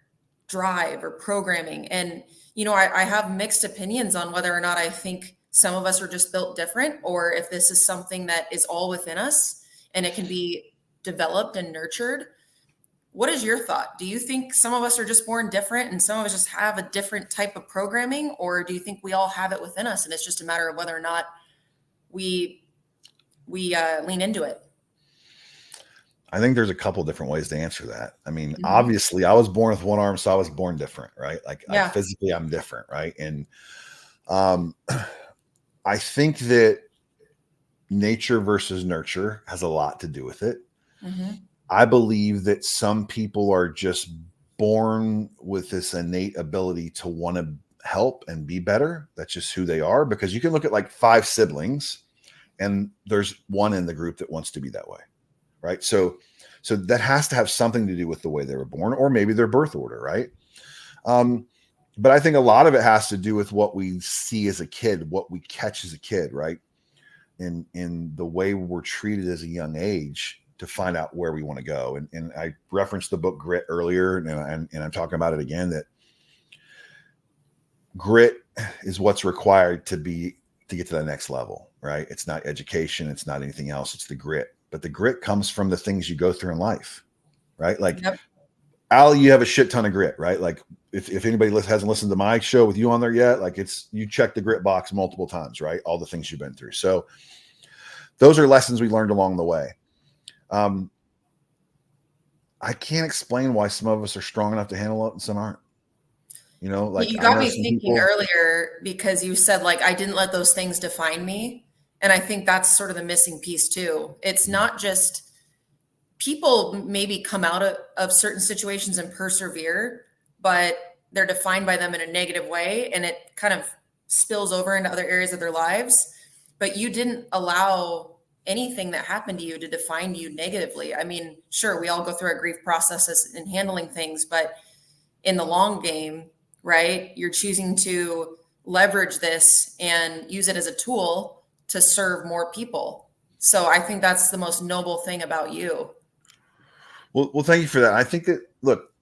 drive or programming. And, I have mixed opinions on whether or not I think some of us are just built different or if this is something that is all within us and it can be developed and nurtured. What is your thought? Do you think some of us are just born different and some of us just have a different type of programming? Or do you think we all have it within us and it's just a matter of whether or not we lean into it? I think there's a couple different ways to answer that. I mean, obviously I was born with one arm, so I was born different, right? Like physically I'm different, right? And I think that nature versus nurture has a lot to do with it. I believe that some people are just born with this innate ability to want to help and be better. That's just who they are, because you can look at like 5 siblings and there's one in the group that wants to be that way. Right. So that has to have something to do with the way they were born or maybe their birth order. Right. But I think a lot of it has to do with what we see as a kid, what we catch as a kid. Right. In the way we're treated as a young age to find out where we want to go. And I referenced the book Grit earlier, and I'm talking about it again, that grit is what's required to get to the next level, right? It's not education. It's not anything else. It's the grit, but the grit comes from the things you go through in life, right? Like Al, you have a shit ton of grit, right? Like if anybody hasn't listened to my show with you on there yet, like you check the grit box multiple times, right? All the things you've been through. So those are lessons we learned along the way. I can't explain why some of us are strong enough to handle it and some aren't. Like you got me thinking earlier because you said like I didn't let those things define me. And I think that's sort of the missing piece too. It's not just people maybe come out of certain situations and persevere, but they're defined by them in a negative way and it kind of spills over into other areas of their lives. But you didn't allow anything that happened to you to define you negatively. I mean, sure, we all go through our grief processes and handling things, but in the long game, right, you're choosing to leverage this and use it as a tool to serve more people. So I think that's the most noble thing about you. Well, thank you for that. I think that, look,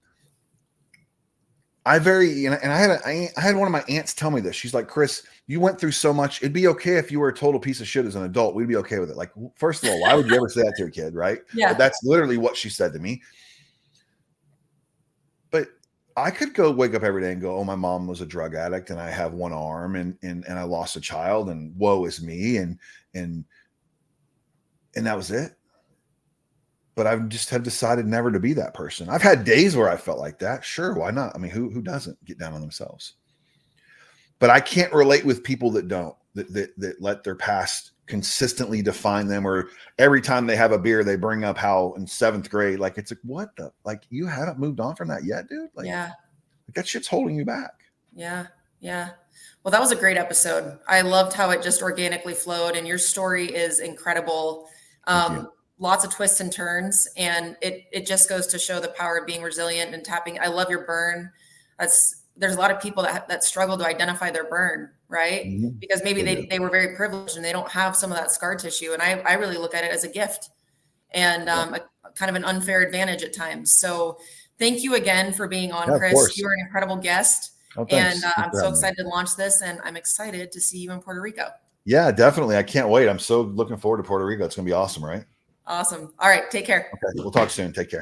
I had one of my aunts tell me this. She's like, Chris, you went through so much. It'd be okay if you were a total piece of shit as an adult. We'd be okay with it. Like, first of all, why would you ever say that to a kid, right? Yeah. But that's literally what she said to me. But I could go wake up every day and go, oh, my mom was a drug addict and I have one arm and I lost a child and woe is me. And that was it. but I just have decided never to be that person. I've had days where I felt like that. Sure, why not? I mean, who doesn't get down on themselves? But I can't relate with people that don't, that let their past consistently define them, or every time they have a beer, they bring up how in 7th grade, like, it's like, what the, like, you haven't moved on from that yet, dude? Like, Yeah. like that shit's holding you back. Yeah. Yeah. Well, that was a great episode. I loved how it just organically flowed, and your story is incredible. Lots of twists and turns, and it just goes to show the power of being resilient and tapping. I love your burn. There's a lot of people that struggle to identify their burn, right? Mm-hmm. Because maybe they were very privileged and they don't have some of that scar tissue. And I really look at it as a gift and a kind of an unfair advantage at times. So thank you again for being on, Chris. You are an incredible guest. Oh, and I'm so excited to launch this, and I'm excited to see you in Puerto Rico. Yeah, definitely. I can't wait. I'm so looking forward to Puerto Rico. It's going to be awesome, right? Awesome. All right. Take care. Okay. We'll talk soon. Take care.